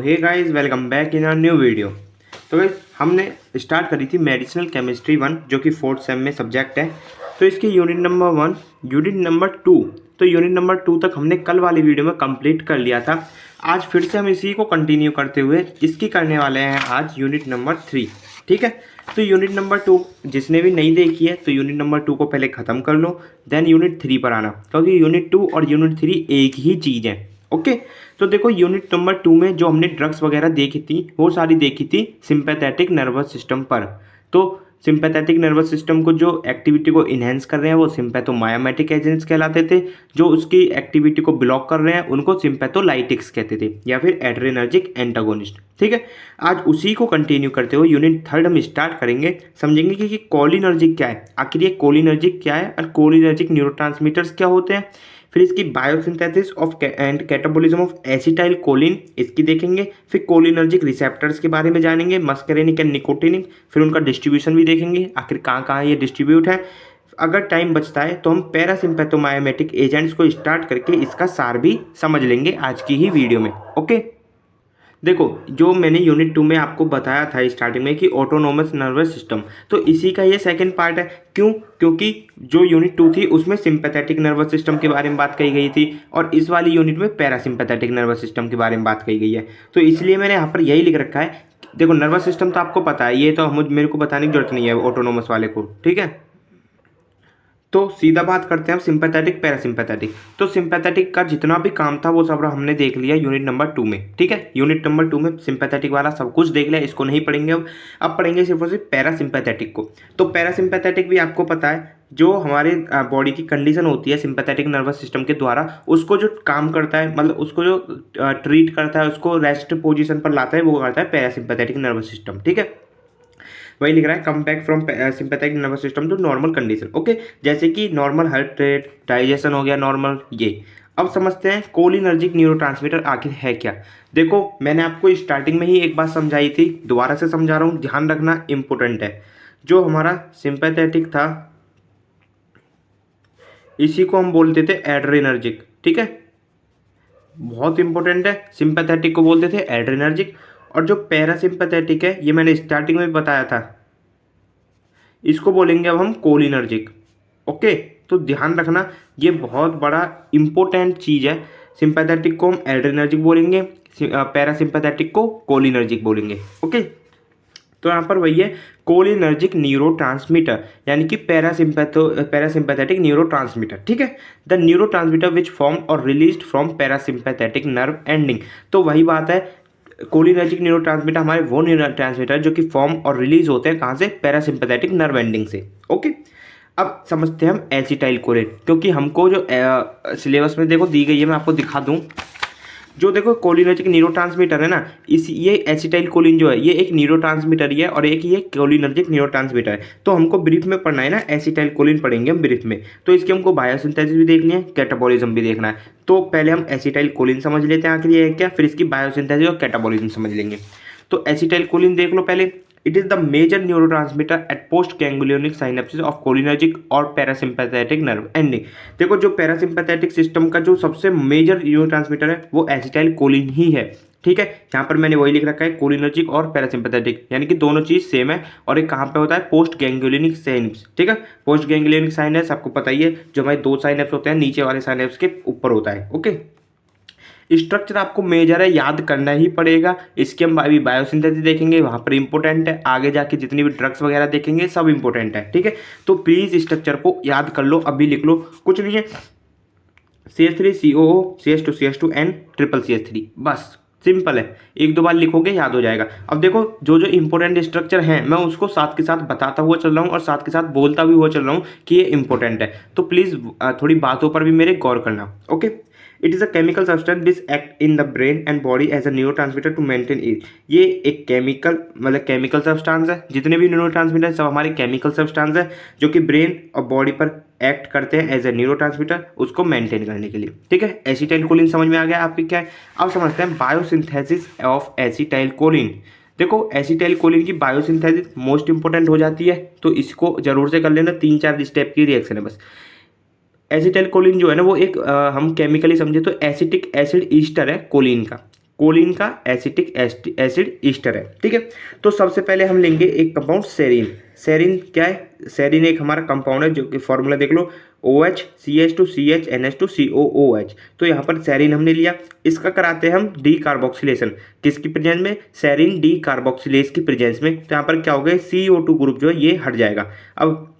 Hey guys, welcome back in our new video. तो guys हमने start करी थी मेडिसिनल केमिस्ट्री 1 जो कि 4th सेम में सब्जेक्ट है। तो इसकी यूनिट नंबर 1, यूनिट नंबर 2, तो यूनिट नंबर 2 तक हमने कल वाली वीडियो में कंप्लीट कर लिया था। आज फिर से हम इसी को कंटिन्यू करते हुए इसकी करने वाले हैं आज यूनिट नंबर 3। ठीक है, तो यूनिट नंबर 2 जिसने भी नहीं देखी है तो यूनिट नंबर 2 को पहले ख़त्म कर लो, देन यूनिट 3 पर आना, क्योंकि यूनिट 2 और यूनिट 3 एक ही चीज़ है। ओके, तो देखो यूनिट नंबर 2 में जो हमने ड्रग्स वगैरह देखी थी वो सारी देखी थी सिंपैथेटिक नर्वस सिस्टम पर। तो सिंपैथेटिक नर्वस सिस्टम को जो एक्टिविटी को इन्हेंस कर रहे हैं वो सिंपैथोमायोमेटिक एजेंट्स कहलाते थे, जो उसकी एक्टिविटी को ब्लॉक कर रहे हैं उनको सिंपैथोलाइटिक्स कहते थे या फिर एड्रेनर्जिक एंटागोनिस्ट। ठीक है, आज उसी को कंटिन्यू करते हुए यूनिट 3 हम स्टार्ट करेंगे, समझेंगे कि कोलिनर्जिक क्या है, आखिर ये कोलिनर्जिक क्या है और कोलिनर्जिक न्यूरोट्रांसमीटर्स क्या होते हैं। फिर इसकी biosynthesis of and catabolism of acetyl choline इसकी देखेंगे। फिर कोलिनर्जिक रिसेप्टर्स के बारे में जानेंगे, मस्करेनिक एंड निकोटिनिक। फिर उनका डिस्ट्रीब्यूशन भी देखेंगे, आखिर कहाँ कहाँ ये डिस्ट्रीब्यूट है। अगर टाइम बचता है तो हम पैरासिम्पैथोमायोमेटिक एजेंट्स को स्टार्ट करके इसका सार भी समझ लेंगे आज की ही वीडियो में। ओके, देखो जो मैंने यूनिट 2 में आपको बताया था स्टार्टिंग में कि ऑटोनोमस नर्वस सिस्टम, तो इसी का ये सेकंड पार्ट है। क्यों? क्योंकि जो यूनिट 2 थी उसमें सिंपैथेटिक नर्वस सिस्टम के बारे में बात कही गई थी और इस वाली यूनिट में पैरासिम्पैथेटिक नर्वस सिस्टम के बारे में बात कही गई है। तो इसलिए मैंने यहाँ पर यही लिख रखा है। देखो नर्वस सिस्टम तो आपको पता है, ये तो मेरे को बताने की जरूरत नहीं है ऑटोनोमस वाले को। ठीक है, तो सीधा बात करते हैं हम सिंपैथेटिक पैरासिम्पैथेटिक। तो सिंपैथेटिक का जितना भी काम था वो सब हमने देख लिया यूनिट नंबर 2 में। ठीक है, यूनिट नंबर 2 में सिंपैथेटिक वाला सब कुछ देख लिया, इसको नहीं पढ़ेंगे अब पढ़ेंगे सिर्फ और सिर्फ पैरासिम्पैथेटिक को। तो पैरासिम्पैथेटिक भी आपको पता है, जो हमारे बॉडी की कंडीशन होती है सिंपैथेटिक नर्वस सिस्टम के द्वारा, उसको जो काम करता है, मतलब उसको जो ट्रीट करता है, उसको रेस्ट पोजिशन पर लाता है, वो करता है पैरासिम्पैथेटिक नर्वस सिस्टम। ठीक है, वही लिख रहा है, come back from sympathetic nervous system to normal condition. Okay, जैसे कि नॉर्मल हार्ट रेट, डाइजेशन हो गया नॉर्मल। ये अब समझते हैं कोलिनर्जिक न्यूरोट्रांसमीटर आखिर है क्या। देखो मैंने आपको स्टार्टिंग में ही एक बात समझाई थी, दोबारा से समझा रहा हूँ, ध्यान रखना इंपॉर्टेंट है। जो हमारा सिंपैथेटिक था इसी को हम बोलते थे एड्रेनर्जिक। ठीक है, बहुत इंपॉर्टेंट है, सिंपैथेटिक को बोलते थे एड्रेनर्जिक, और जो पैरासिम्पैथेटिक है ये मैंने स्टार्टिंग में बताया था, इसको बोलेंगे अब हम कोलिनर्जिक। ओके, तो ध्यान रखना ये बहुत बड़ा इंपॉर्टेंट चीज़ है। सिंपैथेटिक को हम एड्रेनर्जिक बोलेंगे, पैरासिम्पैथेटिक को कोलिनर्जिक बोलेंगे। ओके, तो यहाँ पर वही है कोलिनर्जिक न्यूरोट्रांसमीटर, यानी कि पैरासिम्पैथेटिक न्यूरोट्रांसमीटर। ठीक है, द न्यूरोट्रांसमीटर विच फॉर्म और released from parasympathetic nerve ending. तो वही बात है, कोलिनर्जिक न्यूरोट्रांसमीटर हमारे वो न्यूरोट्रांसमीटर जो कि फॉर्म और रिलीज होते हैं कहाँ से, पैरासिम्पैथेटिक नर्व एंडिंग से। ओके, अब समझते हैं हम एसिटाइल कोलिन, क्योंकि हमको जो सिलेबस में देखो दी गई है, मैं आपको दिखा दूं। जो देखो कोलिनर्जिक न्यूरोट्रांसमीटर है ना, ये एसिटाइल कोलिन जो है ये एक न्यूरोट्रांसमीटर ही है और एक ये कोलिनर्जिक न्यूरोट्रांसमीटर है। तो हमको ब्रीफ में पढ़ना है ना, एसिटाइल कोलिन पढ़ेंगे हम ब्रीफ में, तो इसके हमको बायोसिंथेसिस भी देखनी है, कैटाबॉलिज्म भी देखना है। तो पहले हम एसिटाइल कोलिन समझ लेते हैं आखिर ये है क्या, फिर इसकी बायोसिंथेसिस और कैटाबॉलिज्म समझ लेंगे। तो एसिटाइल कोलिन देख लो पहले। It is the major neurotransmitter at post ganglionic synapses of cholinergic और पैरासिम्पैथेटिक नर्व एंडिंग। देखो जो पैरासिम्पैथेटिक सिस्टम का जो सबसे मेजर न्यूरोट्रांसमीटर है वो एसिटाइल कोलिन ही है। ठीक है, यहाँ पर मैंने वही लिख रखा है कोलिनर्जिक और पैरासिम्पैथेटिक, यानी कि दोनों चीज़ सेम है। और एक कहाँ पे होता है, पोस्ट गैंग्लियोनिक साइनेप्स। ठीक है, पोस्ट गैंग्लियोनिक साइनेप्स आपको पता ही है, जो हमारे दो साइनेप्स होते हैं, नीचे वाले साइनेप्स के ऊपर होता है। ओके, स्ट्रक्चर आपको मेजर है, याद करना ही पड़ेगा। इसके हम अभी बायोसिंथेसिस देखेंगे, वहाँ पर इंपॉर्टेंट है, आगे जाके जितनी भी ड्रग्स वगैरह देखेंगे सब इंपॉर्टेंट है। ठीक है, तो प्लीज़ स्ट्रक्चर को याद कर लो, अभी लिख लो, कुछ नहीं है। CH3 COO CH2 CH2N triple CH3, बस सिंपल है, एक दो बार लिखोगे याद हो जाएगा। अब देखो जो जो इंपॉर्टेंट स्ट्रक्चर हैं मैं उसको साथ के साथ बताता हुआ चल रहा हूँ और साथ के साथ बोलता भी हुआ चल रहा हूँ कि ये इंपॉर्टेंट है, तो प्लीज़ थोड़ी बातों पर भी मेरे गौर करना। Okay, it is a chemical substance this act in the brain and body as a neurotransmitter to maintain it. ये एक केमिकल मतलब केमिकल सब्सटेंस है, जितने भी न्यूरोट्रांसमीटर सब हमारे केमिकल सब्सटेंस है जो कि ब्रेन और बॉडी पर एक्ट करते हैं एज ए न्यूरोट्रांसमीटर, उसको मेंटेन करने के लिए। ठीक है, एसिटाइल कोलिन समझ में आ गया आपकी क्या है। अब समझते हैं बायोसिंथेसिस ऑफ एसिटाइल कोलिन। देखो एसिटाइल कोलिन की बायोसिंथेसिस मोस्ट इंपॉर्टेंट हो जाती है, तो इसको जरूर से कर लेना, 3-4 स्टेप की रिएक्शन है बस। एसिटाइल कोलिन जो है ना वो एक हम केमिकली समझे तो एसिटिक एसिड ईस्टर है कोलिन का। कोलिन का एसिटिक एसिड ईस्टर है। ठीक है, तो सबसे पहले हम लेंगे एक कंपाउंड सेरीन। सेरीन क्या है? सेरीन एक हमारा कंपाउंड है जो कि फॉर्मूला देख लो, OH CH2 CH NH2 COOH। तो यहाँ पर सेरीन हमने लिया, इसका कराते हैं हम डी कार्बोक्सिलेशन। किसकी प्रेजेंस में? सेरीन डी कार्बोक्सिलेज की प्रेजेंस में। तो यहाँ पर क्या हो गया, CO2 ग्रुप जो है ये हट जाएगा। अब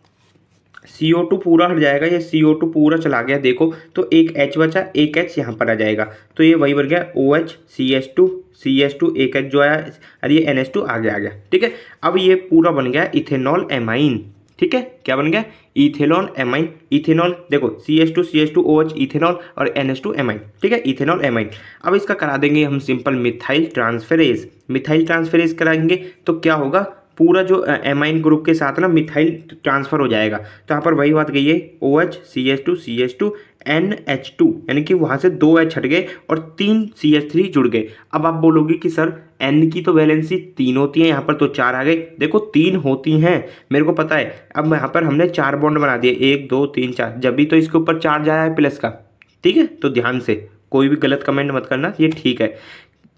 CO2 पूरा हट जाएगा, ये CO2 पूरा चला गया देखो, तो एक H बचा, एक H यहाँ पर आ जाएगा, तो ये वही बन गया OH CH2 एक H जो आया, और ये NH2 आगे आ गया। ठीक है, अब ये पूरा बन गया इथेनॉल एमाइन। ठीक है, क्या बन गया? Ethanol amine. इथेनॉल देखो CH2 OH इथेनॉल और NH2 एमाइन। ठीक है, इथेनॉल एमाइन। अब इसका करा देंगे हम simple methyl transferase. Methyl transferase कराएंगे तो क्या होगा, पूरा जो एमाइन ग्रुप के साथ ना मिथाइल ट्रांसफर हो जाएगा। तो यहाँ पर वही बात गई है, OH CH2 NH2, यानी कि वहाँ से 2 H हट गए और 3 CH3 जुड़ गए। अब आप बोलोगे कि सर N की तो वैलेंसी 3 होती है, यहाँ पर तो 4 आ गए। देखो 3 होती हैं, मेरे को पता है। अब यहाँ पर हमने 4 बॉन्ड बना दिए, 1 2 3 4, जब भी तो इसके ऊपर चार्ज आया है प्लस का। ठीक है, तो ध्यान से कोई भी गलत कमेंट मत करना, ये ठीक है।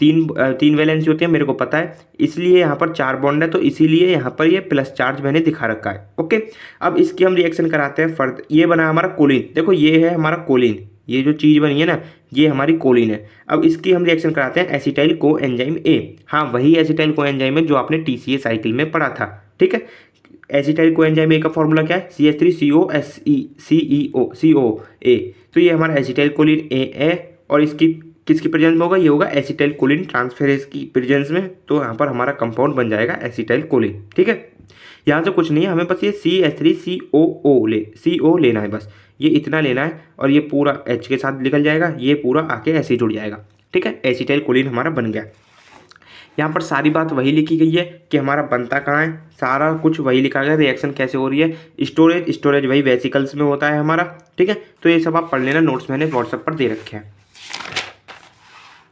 तीन वैलेंसी होती है, मेरे को पता है, इसलिए यहाँ पर 4 बॉन्ड है, तो इसीलिए यहाँ पर ये प्लस चार्ज मैंने दिखा रखा है। ओके, अब इसकी हम रिएक्शन कराते हैं फर्द। ये बना हमारा कोलिन, देखो ये है हमारा कोलिन, ये जो चीज़ बनी है ना, ये हमारी कोलिन है। अब इसकी हम रिएक्शन कराते हैं एसिटाइल को एंजाइम A। हाँ, वही एसिटाइल को एंजाइम है जो आपने TCA साइकिल में पढ़ा था। ठीक है, एसिटाइल को एंजाइम A का फॉर्मूला क्या है? CH3COCOA। तो ये हमारा एसिटाइल कोलिन A है, और इसकी किसकी प्रेजेंस में होगा? ये होगा एसिटाइल कोलिन ट्रांसफेरेज की प्रेजेंस में। तो यहाँ पर हमारा कंपाउंड बन जाएगा एसिटाइल कोलिन। ठीक है, यहाँ से कुछ नहीं है, हमें बस ये CO लेना है, बस ये इतना लेना है, और ये पूरा H के साथ निकल जाएगा, ये पूरा आके ऐसे जुड़ जाएगा। ठीक है, एसिटाइल कोलिन हमारा बन गया। यहाँ पर सारी बात वही लिखी गई है कि हमारा बनता कहाँ है, सारा कुछ वही लिखा गया, रिएक्शन कैसे हो रही है। स्टोरेज वही वेसिकल्स में होता है हमारा। ठीक है, तो ये सब आप पढ़ लेना, नोट्स मैंने व्हाट्सएप पर दे रखे हैं।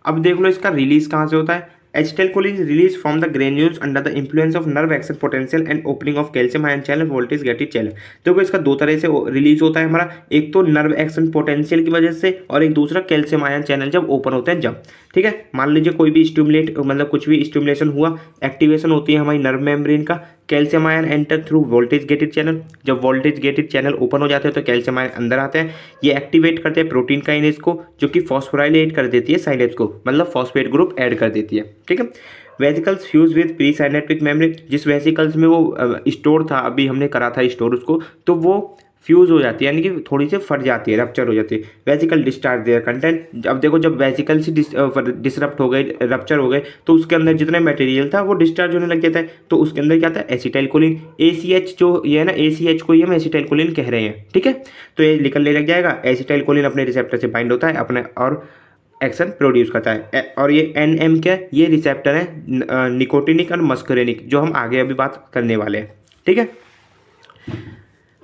अब देख लो इसका रिलीज कहाँ से होता है। Acetyl choline release from the granules under the influence of nerve action potential and opening of calcium ion channel voltage gated channel. देखो इसका दो तरह से रिलीज होता है हमारा, एक तो नर्व एक्शन पोटेंशियल की वजह से, और एक दूसरा कैल्शियम आयन चैनल जब ओपन होते हैं जब। ठीक है, मान लीजिए कोई भी स्टिमुलेट, मतलब कुछ भी स्टिमुलेशन हुआ, एक्टिवेशन होती है हमारी नर्व मेम्ब्रेन का, calcium ion enter through voltage gated channel. जब वोल्टेज गेटेड चैनल ओपन हो जाते हैं तो कैल्शियम आयन अंदर आते हैं, ये एक्टिवेट करते हैं प्रोटीन काइनेज को, जो कि फॉस्फोराइलेट कर देती है साइनेप्स को, मतलब फॉस्फेट ग्रुप ऐड कर देती है। ठीक है, vesicles fuse with pre synaptic membrane, जिस वेसिकल्स में वो स्टोर था, अभी हमने करा था स्टोर उसको, तो वो फ्यूज हो जाती है, यानी कि थोड़ी सी फट जाती है, रप्चर हो जाती है। Vesicle discharge their content. अब देखो जब वेसिकल से डिसरप्ट हो गए, रप्चर हो गए, तो उसके अंदर जितना मटेरियल था वो डिस्चार्ज होने लग जाता है। तो उसके अंदर क्या था? Acetyl choline. ACH जो ये है ना, ACH को ही हम एसिटाइल कोलिन कह रहे हैं। ठीक है, तो ये निकलने लग जाएगा। एसिटाइल कोलिन अपने रिसेप्टर से बाइंड होता है अपने, और एक्शन प्रोड्यूस करता है। और ये NM क्या है? ये रिसेप्टर है निकोटिनिक और मस्करेनिक, जो हम आगे अभी बात करने वाले हैं। ठीक है,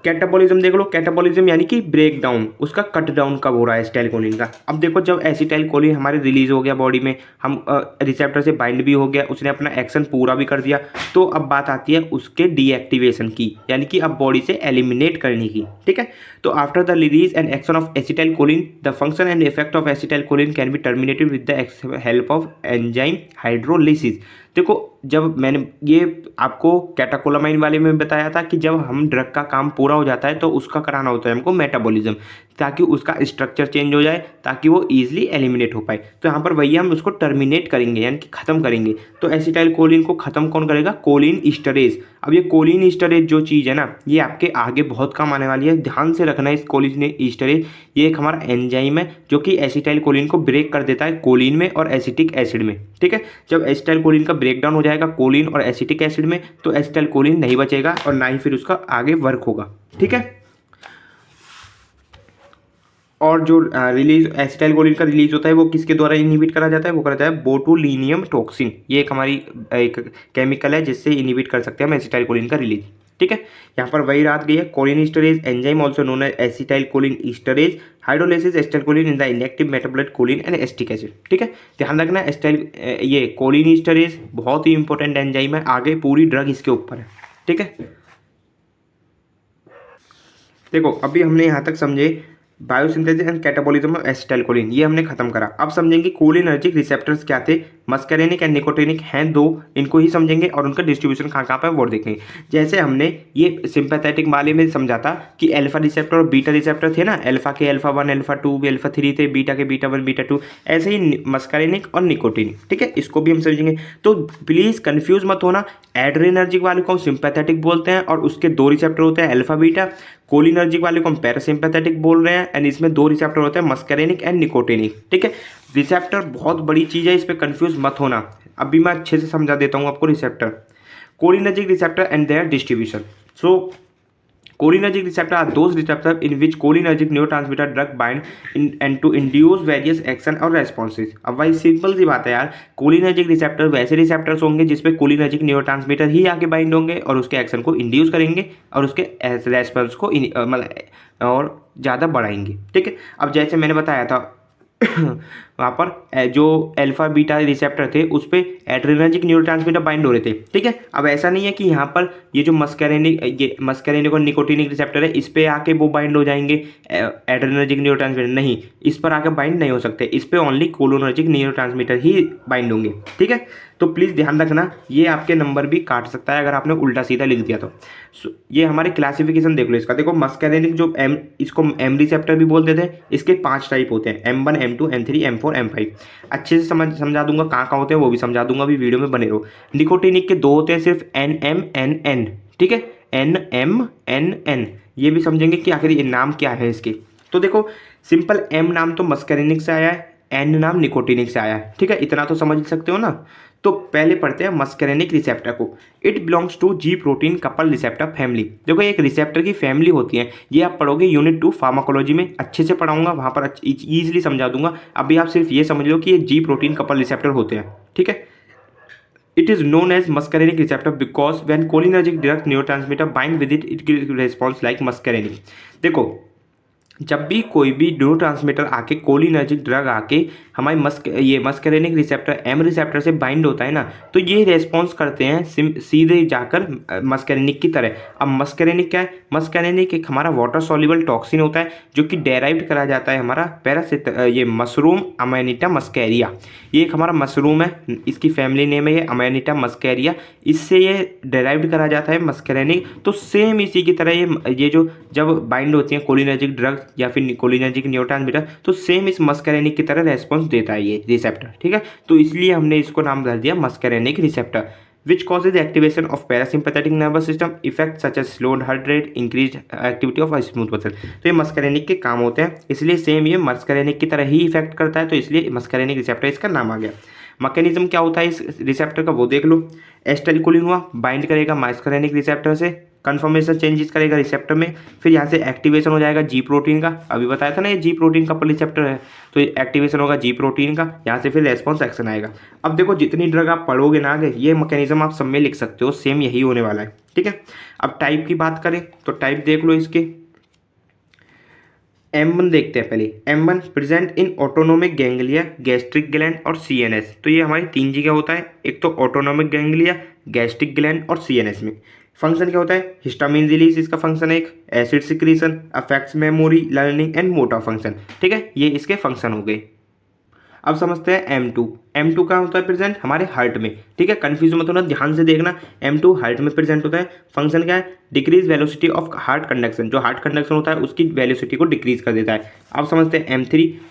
कैटाबॉलिज्म देख लो। कैटाबॉलिज्म यानी कि ब्रेक डाउन, उसका कट डाउन कब हो रहा है एसिटाइल कोलिन का। अब देखो जब एसिटाइल कोलिन हमारे रिलीज हो गया बॉडी में, हम रिसेप्टर से बाइंड भी हो गया, उसने अपना एक्शन पूरा भी कर दिया, तो अब बात आती है उसके डीएक्टिवेशन की, यानी कि अब बॉडी से एलिमिनेट करने की। ठीक है, तो after the release and action of acetyl choline, the function and effect of acetyl choline can be terminated with the help of enzyme hydrolysis. देखो जब मैंने ये आपको कैटाकोलामाइन वाले में बताया था कि जब हम ड्रग का काम पूरा हो जाता है तो उसका कराना होता है हमको मेटाबॉलिज्म, ताकि उसका स्ट्रक्चर चेंज हो जाए, ताकि वो ईजिली एलिमिनेट हो पाए। तो यहाँ पर वही हम उसको टर्मिनेट करेंगे, यानी कि ख़त्म करेंगे। तो एसिटाइल कोलिन को ख़त्म कौन करेगा? कोलिन ईस्टरेज। अब ये कोलिन ईस्टरेज जो चीज़ है ना, ये आपके आगे बहुत काम आने वाली है, ध्यान से रखना है। इस कोलिन ईस्टरेज ये एक हमारा एंजाइम है जो कि एसिटाइल कोलिन को ब्रेक कर देता है कोलिन में और एसिटिक एसिड में। ठीक है, जब एसिटाइल कोलिन का ब्रेक डाउन हो जाएगा कोलिन और एसिटिक एसिड में, तो एसिटाइल कोलिन नहीं बचेगा और ना ही फिर उसका आगे वर्क होगा। ठीक है, और जो रिलीज एसिटाइल कोलिन का रिलीज होता है वो किसके द्वारा इनहिबिट करा जाता है? वो करता है बोटुलिनियम टॉक्सिन। ये एक हमारी एक केमिकल है जिससे इनहिबिट कर सकते हैं हम एसिटाइल कोलिन का रिलीज। ठीक है, यहाँ पर वही रात गई है। Choline esterase enzyme also known as acetyl choline esterase hydrolysis acetyl choline in the inactive metabolite choline and acetic acid. ठीक है, ध्यान रखना एसिटाइल ये कोलिन ईस्टरेज बहुत ही इंपॉर्टेंट एंजाइम है, आगे पूरी ड्रग इसके ऊपर है। ठीक है, देखो अभी हमने यहाँ तक समझे biosynthesis and catabolism of acetylcholine, ये हमने खत्म करा। अब समझेंगे कोलिनर्जिक रिसेप्टर्स क्या थे। मस्करेनिक एंड निकोटिनिक हैं दो, इनको ही समझेंगे और उनका डिस्ट्रीब्यूशन कहाँ कहाँ पर वो देखेंगे। जैसे हमने ये सिंपैथेटिक वाले में समझा था कि अल्फा रिसेप्टर और बीटा रिसेप्टर थे ना, अल्फा के अल्फा 1 अल्फा 2 अल्फा 3 थे, बीटा के बीटा 1 बीटा 2, ऐसे ही मस्करेनिक और निकोटिनिक, ठीक है, इसको भी हम समझेंगे। तो प्लीज़ कंफ्यूज मत होना, एड्रेनर्जिक वाले को हम सिंपैथेटिक बोलते हैं और उसके दो रिसेप्टर होते हैं अल्फा बीटा। कोलिनर्जिक वाले को हम पैरासिम्पैथेटिक बोल रहे हैं एंड इसमें दो रिसेप्टर होते हैं मस्करेनिक एंड निकोटिनिक, ठीक है। रिसेप्टर बहुत बड़ी चीज़ है, इस पर कंफ्यूज मत होना। अभी मैं अच्छे से समझा देता हूँ आपको receptor, cholinergic receptor and there distribution. So cholinergic receptor are those receptors in which cholinergic neurotransmitter drug bind and to induce various action और responses। अब भाई सिंपल सी बात है यार, कोलिनर्जिक रिसेप्टर वैसे रिसेप्टर्स होंगे जिसपे कोलिनर्जिक न्यूरोट्रांसमीटर ही आके बाइंड होंगे और उसके एक्शन को इंड्यूस करेंगे और उसके रेस्पॉन्स को मतलब और ज़्यादा बढ़ाएंगे, ठीक है। अब जैसे मैंने बताया था वहाँ पर जो अल्फा बीटा रिसेप्टर थे उस पर एड्रेनर्जिक न्यूरोट्रांसमीटर बाइंड हो रहे थे, ठीक है। अब ऐसा नहीं है कि यहाँ पर ये जो मस्करेनिक और निकोटिनिक रिसेप्टर है इस पर आके वो बाइंड हो जाएंगे एड्रेनर्जिक न्यूरोट्रांसमीटर, नहीं, इस पर आके बाइंड नहीं हो सकते, इस पर ओनली कोलिनर्जिक न्यूरोट्रांसमीटर ही बाइंड होंगे, ठीक है। तो प्लीज़ ध्यान रखना, ये आपके नंबर भी काट सकता है अगर आपने उल्टा सीधा लिख दिया तो। ये हमारे क्लासिफिकेशन देख लो इसका, देखो मस्करेनिक जो इसको एम रिसेप्टर भी बोलते थे, इसके 5 टाइप होते हैं, M1 M2 M3 M4 M5। अच्छे से समझा दूंगा कहाँ कहाँ होते हैं वो भी समझा दूंगा, अभी वीडियो में बने रहो। निकोटिनिक के 2 होते हैं सिर्फ, NM NN, ठीक है, NM NN, ये भी समझेंगे कि आखिर ये नाम क्या है इसके। तो देखो सिंपल M नाम तो मस्करेनिक से आया है, N नाम निकोटिनिक से आया है, ठीक है, इतना तो समझ सकते हो ना। तो पहले पढ़ते हैं मस्करेनिक रिसेप्टर को। It belongs to G protein couple receptor family. देखो एक रिसेप्टर की फैमिली होती है, ये आप पढ़ोगे यूनिट 2 फार्माकोलॉजी में, अच्छे से पढ़ाऊंगा वहाँ पर ईजिली समझा दूंगा। अभी आप सिर्फ ये समझ लो कि ये जी प्रोटीन कपल रिसेप्टर होते हैं, ठीक है। It is known as muscarinic receptor because when cholinergic direct neurotransmitter bind with it, it gives response like muscarinic। देखो जब भी कोई भी न्यूरोट्रांसमीटर आके कोलिनर्जिक ड्रग आके हमारे ये मस्करेनिक रिसेप्टर एम रिसेप्टर से बाइंड होता है ना, तो ये रेस्पॉन्स करते हैं सीधे जाकर मस्करेनिक की तरह। अब मस्करेनिक क्या है, मस्करेनिक एक हमारा वाटर सॉल्युबल टॉक्सिन होता है जो कि डेराइव्ड करा जाता है हमारा ये मशरूम अमेनिटा मस्कैरिया। ये एक हमारा मशरूम है, इसकी फैमिली नेम है ये अमेनिटा मस्कैरिया, इससे ये डेराइव्ड करा जाता है मस्करेनिक। तो सेम इसी की तरह ये जो जब बाइंड होती हैं कोलिनर्जिक ड्रग या फिर कोलिनर्जिक न्यूरोट्रांसमीटर, तो सेम इस मस्करेनिक की तरह रेस्पॉन्स देता है ये रिसेप्टर, ठीक है। तो इसलिए हमने इसको नाम दे दिया muscarinic receptor. which causes the activation of parasympathetic nervous system effects such as slowed heart rate, increased activity of a smooth muscle। तो ये मस्करेनिक के काम होते हैं, इसलिए सेम ये मस्करेनिक की तरह ही इफेक्ट करता है, तो इसलिए मस्करेनिक रिसेप्टर इसका नाम आ गया। मैकेनिज्म क्या होता है इस रिसेप्टर का वो देख लो। एसिटाइलकोलिन हुआ, बाइंड करेगा मस्करेनिक रिसेप्टर से, कन्फर्मेशन चेंजेस करेगा रिसेप्टर में, फिर यहाँ से एक्टिवेशन हो जाएगा जी प्रोटीन का, अभी बताया था ना ये जी प्रोटीन का रिसेप्टर है, तो एक्टिवेशन होगा जी प्रोटीन का, यहाँ से फिर रेस्पॉन्स एक्शन आएगा। अब देखो जितनी ड्रग आप पढ़ोगे ना आगे, ये मैकेनिज्म आप सब में लिख सकते हो, सेम यही होने वाला है, ठीक है। अब टाइप की बात करें तो टाइप देख लो इसके। M1 देखते हैं पहले। M1 present in autonomic ganglia, gastric gland और CNS। तो ये हमारी 3 जगह होता है, एक तो ऑटोनोमिक गैंग्लिया, गैस्ट्रिक ग्लैंड और CNS में। फंक्शन क्या होता है, हिस्टामिन रिलीज इसका फंक्शन है, एक acid secretion, affects memory, learning and motor function, ठीक है, ये इसके फंक्शन हो गए। अब समझते हैं M2 का होता है प्रेजेंट हमारे हार्ट में, ठीक है, कंफ्यूज मत होना, ध्यान से देखना। M2 हार्ट में प्रेजेंट होता है, फंक्शन क्या है, decrease velocity of heart conduction, जो हार्ट कंडक्शन होता है उसकी वेलोसिटी को डिक्रीज कर देता है। अब समझते हैं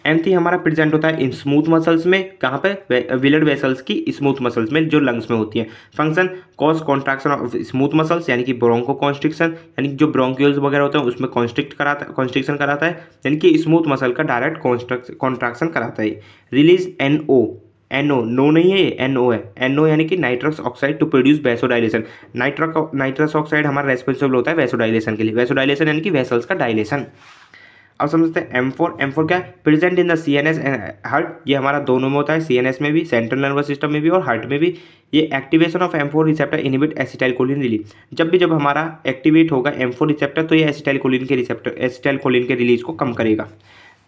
M3 हमारा प्रेजेंट होता है इन स्मूथ मसल्स में, कहाँ पे, विलर वेसल्स की स्मूथ मसल्स में जो लंग्स में होती है। Function cause contraction of smooth muscles, यानी कि ब्रोंको कॉन्स्ट्रिक्शन, यानी कि जो ब्रोंक्यूल्स वगैरह होते हैं उसमें कॉन्स्ट्रिक्शन कराता है, यानी कि स्मूथ मसल का डायरेक्ट कॉन्ट्रैक्शन कराता है। रिलीज NO नो नहीं है, NO है, NO यानी कि nitrous oxide to produce vasodilation. Nitrous oxide हमारा रेस्पॉन्सिबल होता है वैसोडाइलेशन के लिए, वैसोडाइलेशन यानी कि वेसल्स का डायलेशन। अब समझते हैं M4 क्या है, present in the CNS heart, ये हमारा दोनों में होता है, CNS में भी, सेंट्रल नर्वस सिस्टम में भी और हार्ट में भी। ये activation of M4 receptor inhibit acetylcholine release. जब हमारा एक्टिवेट होगा M4 रिसेप्टर तो ये एसिटाइलकोलिन के रिलीज को कम करेगा।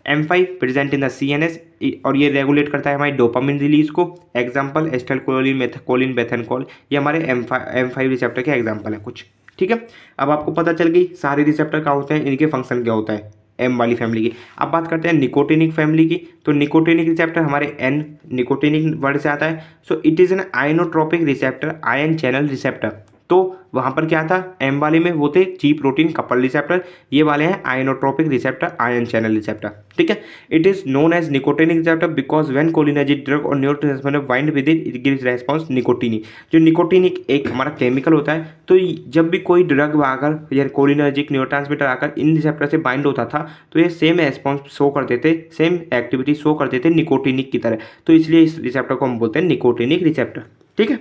M5 present in the CNS और ये रेगुलेट करता है हमारी डोपामिन रिलीज को। एग्जाम्पल एसिटाइलकोलिन, मेथकोलिन, बेथेनकोल, ये हमारे M5 रिसेप्टर के एग्जाम्पल हैं कुछ, ठीक है। अब आपको पता चल गई सारे रिसेप्टर क्या होते हैं, इनके फंक्शन क्या होता है। M वाली फैमिली की। अब बात करते हैं निकोटिनिक फैमिली की। तो निकोटिनिक रिसेप्टर हमारे N निकोटिनिक वर्ड से आता है। So it is an ionotropic receptor, ion channel receptor. तो वहाँ पर क्या था, M वाले में वो थे G प्रोटीन कपल रिसेप्टर, ये वाले हैं ionotropic receptor, ion channel receptor. ठीक है। It is known as nicotinic receptor because when cholinergic drug और neurotransmitter bind with it gives response nicotinic. जो निकोटिनिक एक हमारा केमिकल होता है, तो जब भी कोई ड्रग आकर या कोलिनर्जिक न्यूरोट्रांसमीटर आकर इन रिसेप्टर से बाइंड होता था तो ये सेम रेस्पॉन्स शो करते थे, सेम एक्टिविटी शो करते थे निकोटिनिक की तरह। तो इसलिए इस रिसेप्टर को हम बोलते हैं निकोटिनिक रिसेप्टर। ठीक है।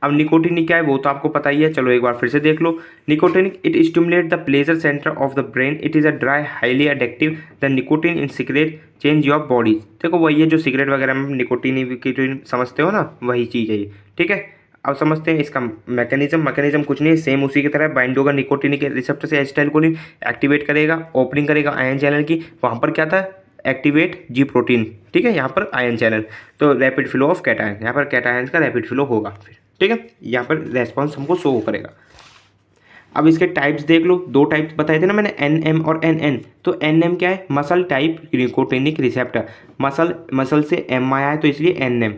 अब निकोटिनिक क्या है वो तो आपको पता ही है, चलो एक बार फिर से देख लो। Nicotinic it stimulate the pleasure centre of the brain, it is a dry highly addictive, the nicotine in cigarette change your body. देखो वही है जो सिगरेट वगैरह में निकोटिन की जो समझते हो ना, वही चीज़ है ये। ठीक है। अब समझते हैं इसका मैकेनिज्म कुछ नहीं है, सेम उसी की तरह बाइंड होगा निकोटिनिक रिसेप्टर से एसिटाइलकोलिन, एक्टिवेट करेगा, ओपनिंग करेगा आयन चैनल की। वहाँ पर क्या था, एक्टिवेट जी प्रोटीन। ठीक है। यहाँ पर आयन चैनल, तो रैपिड फ्लो ऑफ कैटायन, यहाँ पर कैटायन का रैपिड फ्लो होगा फिर। ठीक है। यहाँ पर रेस्पॉन्स हमको शो करेगा। अब इसके टाइप्स देख लो, दो टाइप्स बताए थे ना मैंने, NM और NN। तो NM क्या है, muscle type nicotinic receptor, muscle से M आया है तो इसलिए NM।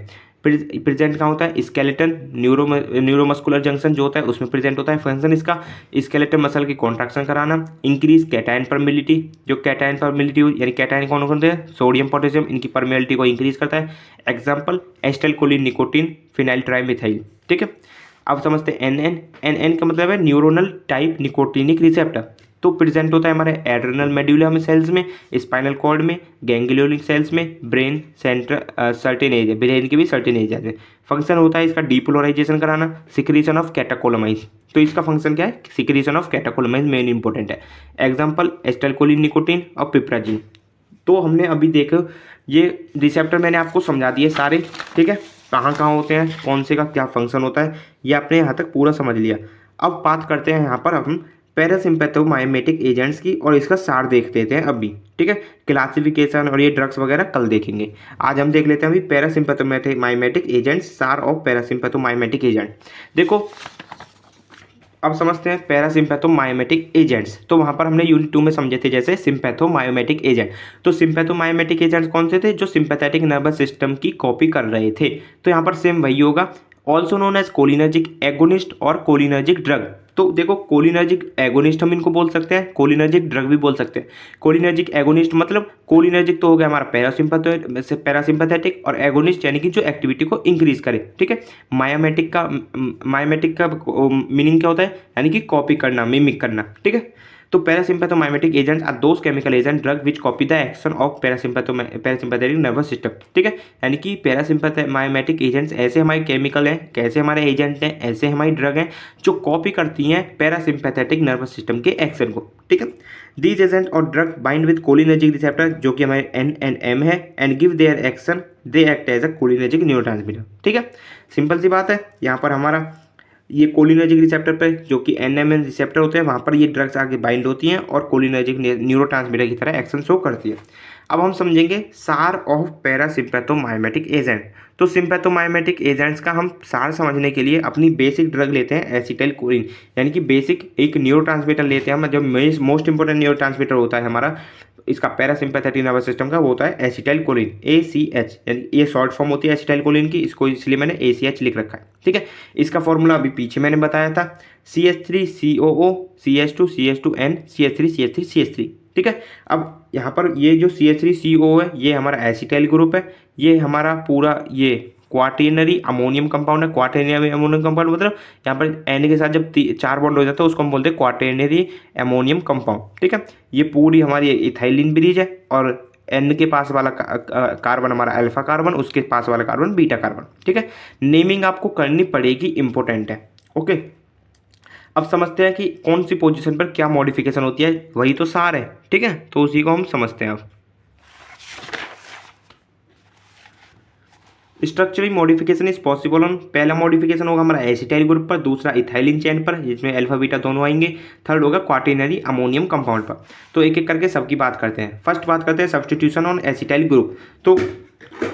प्रेजेंट कहाँ होता है, स्केलेटन न्यूरोमस्कुलर जंक्शन जो होता है उसमें प्रेजेंट होता है। फंक्शन इसका स्केलेटन मसल की कॉन्ट्रैक्शन कराना, इंक्रीज कैटायन परमिलिटी, जो कैटायन परमिलिटी यानी कैटायन कौन होते हैं, सोडियम पोटेशियम, इनकी परमिलिटी को इंक्रीज करता है। Example acetylcholine nicotine phenyl trimethyl. ठीक है। अब समझते हैं NN का मतलब है न्यूरोनल टाइप निकोटिनिक रिसेप्टर। तो प्रेजेंट होता है हमारे एड्रेनल मेड्यूला में सेल्स में, स्पाइनल कॉर्ड में, गैंग्लियोनिक सेल्स में, ब्रेन सेंटर सर्टेन एज है, ब्रेन की भी सर्टेन एज है। फंक्शन होता है इसका डीपोलराइजेशन कराना, सिक्रीशन ऑफ कैटाकोलामाइन्स। तो इसका फंक्शन क्या है, सिक्रीशन ऑफ कैटाकोलामाइन्स मेन इंपॉर्टेंट है। एग्जाम्पल एसिटाइलकोलिन निकोटीन और पिप्राजिन। तो हमने अभी देखो ये रिसेप्टर मैंने आपको समझा दिए सारे। ठीक है। कहाँ कहाँ होते हैं, कौन से का क्या फंक्शन होता है, ये आपने यहाँ तक पूरा समझ लिया। अब बात करते हैं यहाँ पर हम पैरासिम्पैथोमाइमेटिक एजेंट्स की, और इसका सार देख लेते हैं अभी। ठीक है। क्लासिफिकेशन और ये ड्रग्स वगैरह कल देखेंगे, आज हम देख लेते हैं अभी पैरासिम्पैथोमाइमेटिक एजेंट्स, सार ऑफ पैरासिम्पैथोमाइमेटिक एजेंट। देखो अब समझते हैं पैरासिम्पैथोमाइमेटिक एजेंट्स। तो वहाँ पर हमने यूनिट 2 में समझे थे जैसे सिम्पैथोमाइमेटिक एजेंट। तो सिम्पैथोमाइमेटिक एजेंट्स कौन से थे, जो सिंपैथेटिक नर्वस सिस्टम की कॉपी कर रहे थे। तो यहाँ पर सेम वही होगा, also known as cholinergic agonist और कोलिनर्जिक ड्रग। तो देखो कोलिनर्जिक एगोनिस्ट हम इनको बोल सकते हैं, कोलिनर्जिक ड्रग भी बोल सकते हैं। कोलिनर्जिक एगोनिस्ट मतलब कोलिनर्जिक तो हो गया हमारा पैरासिम्पैथेटिक, और एगोनिस्ट यानी कि जो एक्टिविटी को इंक्रीज करे। ठीक है। मायोमेटिक का मीनिंग क्या होता है, यानी कि कॉपी करना, मिमिक करना। ठीक है। तो parasympathomimetic agents are those chemical agent drug which copy the action of parasympathetic nervous system. ठीक है। यानी कि पैरासिम्पैथोमाइमेटिक एजेंट्स ऐसे हमारे केमिकल हैं, कैसे हमारे एजेंट हैं, ऐसे हमारी ड्रग हैं जो कॉपी करती हैं पैरासिम्पैथेटिक नर्वस सिस्टम के एक्शन को। ठीक है। दीज एजेंट और drug bind with cholinergic receptor जो कि हमारे NM है, and give their action, they act as a cholinergic neurotransmitter. ठीक है। सिंपल सी बात है। यहाँ पर हमारा ये कोलिनर्जिक रिसेप्टर पे जो कि NMN रिसेप्टर होते हैं, वहाँ पर ये ड्रग्स आगे बाइंड होती हैं और कोलिनर्जिक न्यूरोट्रांसमीटर की तरह एक्शन शो करती है। अब हम समझेंगे सार ऑफ पैरासिम्पैथोमाइमेटिक एजेंट। तो सिम्पैथोमाइमेटिक एजेंट्स का हम सार समझने के लिए अपनी बेसिक ड्रग लेते हैं एसिटाइलकोलिन, यानी कि बेसिक एक न्यूरोट्रांसमीटर लेते हैं हम, जो मोस्ट इंपॉर्टेंट न्यूरोट्रांसमीटर होता है हमारा इसका पैरासिम्पैथेटिक नर्वस सिस्टम का, वो होता है एसिटाइलकोलिन, ACH, यानी ये शॉर्ट फॉर्म होती है एसिटाइलकोलिन की, इसको इसलिए मैंने ACH लिख रखा है। ठीक है। इसका फॉर्मूला अभी पीछे मैंने बताया था, CH3COO CH2 CH2N CH3 CH3। ठीक है। अब यहाँ पर ये जो CH3CO है ये हमारा एसिटाइल ग्रुप है, ये हमारा पूरा ये क्वाटर्नरी अमोनियम कंपाउंड है। क्वाटर्नरी अमोनियम कंपाउंड मतलब यहाँ पर N के साथ जब 4 बॉन्ड हो जाता है उसको हम बोलते हैं क्वाटर्नरी अमोनियम कंपाउंड। ठीक है। ये पूरी हमारी इथाइलिन ब्रिज है, और N के पास वाला कार्बन हमारा अल्फा कार्बन, उसके पास वाला कार्बन बीटा कार्बन। ठीक है। नेमिंग आपको करनी पड़ेगी, इंपॉर्टेंट है। ओके। अब समझते हैं कि कौन सी पोजीशन पर क्या मॉडिफिकेशन होती है, वही तो सार है। ठीक है। तो उसी को हम समझते हैं अब। Structural modification is possible on, पहला मॉडिफिकेशन होगा हमारा एसिटाइल ग्रुप पर, दूसरा इथाइलिन चेन पर जिसमें अल्फा बीटा दोनों आएंगे, थर्ड होगा क्वाटर्नरी अमोनियम कंपाउंड पर। तो एक एक करके सबकी बात करते हैं। फर्स्ट बात करते हैं सब्सटीट्यूशन ऑन एसिटाइल ग्रुप। तो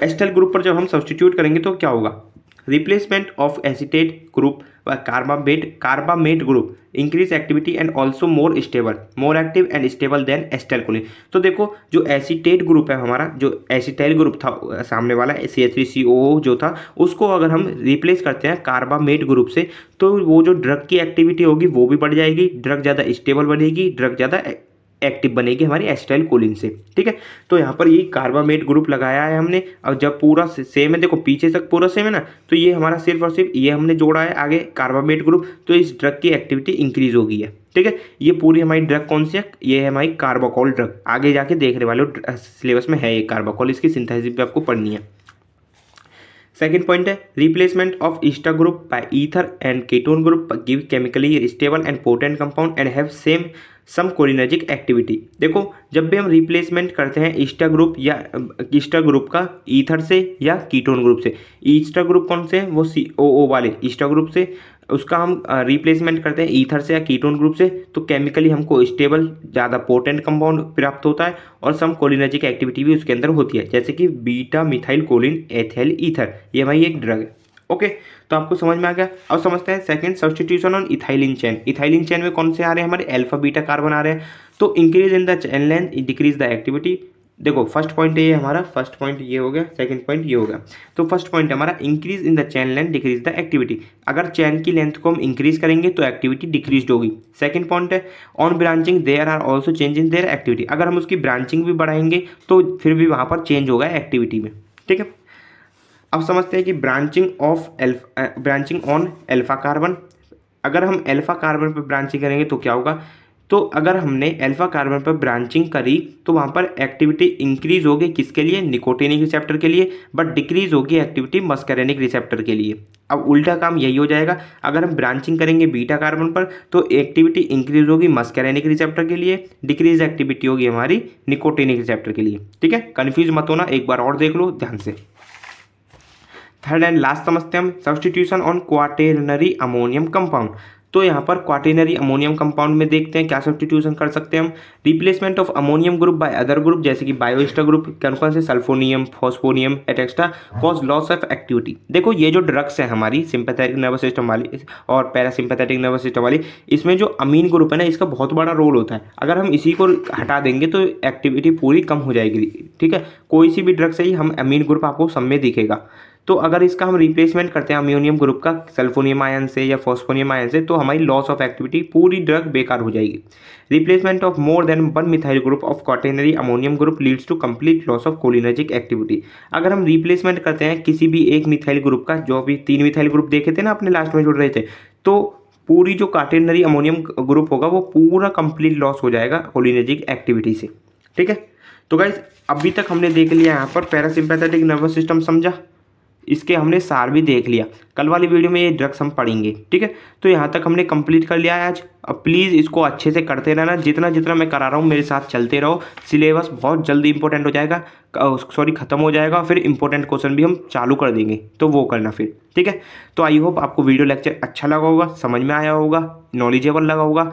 एसिटाइल ग्रुप पर जब हम सब्सटीट्यूट करेंगे तो क्या होगा, replacement of acetate group carbamate group increase activity and also more stable, more active and stable then acetylcholine. तो देखो जो एसीटेट ग्रुप है हमारा, जो एसिटाइल ग्रुप था सामने वाला CH3COO जो था, उसको अगर हम रिप्लेस करते हैं कार्बामेट ग्रुप से तो वो जो ड्रग की एक्टिविटी होगी वो भी बढ़ जाएगी, ड्रग ज़्यादा स्टेबल बनेगी, ड्रग ज़्यादा एक्टिव बनेगी हमारी एसिटाइलकोलिन से। ठीक है, तो यहाँ पर ये कार्बामेट ग्रुप लगाया है हमने। अब जब पूरा सेम है, देखो पीछे तक पूरा सेम है ना, तो ये हमारा सिर्फ और सिर्फ ये हमने जोड़ा है आगे कार्बामेट ग्रुप, तो इस ड्रग की एक्टिविटी इंक्रीज हो गई है। ठीक है, ये पूरी हमारी ड्रग कौन सी है, ये है हमारी कार्बाकोल ड्रग। आगे जाके देखने वाले सिलेबस में है ये कार्बाकोल, इसकी सिंथेसिस भी आपको पढ़नी है। सेकेंड पॉइंट है replacement of ester group by ether and ketone group give chemically stable and potent compound and have same some cholinergic activity. देखो जब भी हम रिप्लेसमेंट करते हैं ईस्टर ग्रुप या ईस्टर ग्रुप का ईथर से या कीटोन ग्रुप से, ईस्टर ग्रुप कौन से है, वो COO वाले ईस्टर ग्रुप से, उसका हम रिप्लेसमेंट करते हैं ईथर से या कीटोन ग्रुप से, तो केमिकली हमको स्टेबल ज़्यादा पोटेंट कंपाउंड प्राप्त होता है और सम कोलिनर्जिक एक्टिविटी भी उसके अंदर होती है, जैसे कि beta methyl choline ethyl ether, ये भाई एक ड्रग है। ओके, तो आपको समझ में आ गया। अब समझते हैं second substitution on ethylene chain. Ethylene chain में कौन से आ रहे हैं हमारे, अल्फा बीटा कार्बन आ रहे हैं, तो increase in the chain length decrease the activity. देखो फर्स्ट पॉइंट ये हमारा, फर्स्ट पॉइंट ये हो गया, सेकंड पॉइंट ये हो गया। तो फर्स्ट पॉइंट हमारा increase in the chain length decrease the activity, अगर चेन की लेंथ को हम इंक्रीज करेंगे तो एक्टिविटी डिक्रीज होगी। सेकंड पॉइंट है on branching there are also change in their activity, अगर हम उसकी ब्रांचिंग भी बढ़ाएंगे तो फिर भी वहाँ पर चेंज होगा एक्टिविटी में। ठीक है, अब समझते हैं कि ब्रांचिंग ऑन अल्फा कार्बन, अगर हम अल्फा कार्बन पर ब्रांचिंग करेंगे तो क्या होगा, तो अगर हमने अल्फा कार्बन पर ब्रांचिंग करी तो वहाँ पर एक्टिविटी इंक्रीज होगी किसके लिए, निकोटिनिक रिसेप्टर के लिए, बट डिक्रीज होगी एक्टिविटी मस्करेनिक रिसेप्टर के लिए। अब उल्टा काम यही हो जाएगा, अगर हम ब्रांचिंग करेंगे बीटा कार्बन पर तो एक्टिविटी इंक्रीज होगी मस्करेनिक रिसेप्टर के लिए, डिक्रीज एक्टिविटी होगी हमारी निकोटिनिक रिसेप्टर के लिए। ठीक है, कन्फ्यूज मत होना, एक बार और देख लो ध्यान से। थर्ड एंड लास्ट समझते हैं हम सब्स्टिट्यूशन ऑन क्वाटेनरी अमोनियम कंपाउंड। तो यहाँ पर क्वाटेनरी अमोनियम कंपाउंड में देखते हैं क्या सब्स्टिट्यूशन कर सकते हैं हम, replacement of ammonium group by other group, जैसे कि बायोस्टर ग्रुप कौन कौन से, sulphonium, phosphonium etcetera, cause loss of activity. देखो ये जो ड्रग्स है हमारी सिंपैथेटिक नर्वस सिस्टम वाली और पैरासिम्पैथेटिक नर्वस सिस्टम वाली, इसमें जो अमीन ग्रुप है ना, इसका बहुत बड़ा रोल होता है। अगर हम इसी को हटा देंगे तो एक्टिविटी पूरी कम हो जाएगी। ठीक है, कोई सी भी ड्रग से ही हम अमीन ग्रुप आपको सब में दिखेगा, तो अगर इसका हम रिप्लेसमेंट करते हैं अमोनियम ग्रुप का सल्फोनियम आयन से या फॉस्फोनियम आयन से, तो हमारी लॉस ऑफ एक्टिविटी, पूरी ड्रग बेकार हो जाएगी। Replacement of more than one methyl group of quaternary ammonium group leads to complete loss of cholinergic activity. अगर हम रिप्लेसमेंट करते हैं किसी भी एक मिथाइल ग्रुप का, जो अभी 3 मिथाइल ग्रुप देखे थे ना अपने लास्ट में जुड़ रहे थे, तो पूरी जो क्वाटेनरी अमोनियम ग्रुप होगा वो पूरा कंप्लीट लॉस हो जाएगा कोलिनर्जिक एक्टिविटी से। ठीक है, तो गाइज अभी तक हमने देख लिया यहाँ पर पैरासिम्पैथेटिक नर्वस सिस्टम समझा, इसके हमने सार भी देख लिया। कल वाली वीडियो में ये ड्रग्स हम पढ़ेंगे। ठीक है, तो यहाँ तक हमने कंप्लीट कर लिया है आज। अब प्लीज़ इसको अच्छे से करते रहना, जितना जितना मैं करा रहा हूँ मेरे साथ चलते रहो, सिलेबस बहुत जल्दी इंपॉर्टेंट हो जाएगा, ख़त्म हो जाएगा, फिर इंपॉर्टेंट क्वेश्चन भी हम चालू कर देंगे, तो वो करना फिर। ठीक है, तो आई होप आपको वीडियो लेक्चर अच्छा लगा होगा, समझ में आया होगा, नॉलेजेबल लगा होगा,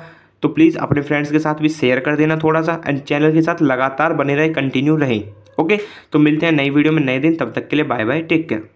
तो प्लीज़ अपने फ्रेंड्स के साथ भी शेयर कर देना थोड़ा सा, एंड चैनल के साथ लगातार बने रहे, कंटिन्यू रहें। ओके, तो मिलते हैं नई वीडियो में नए दिन, तब तक के लिए बाय बाय, टेक केयर।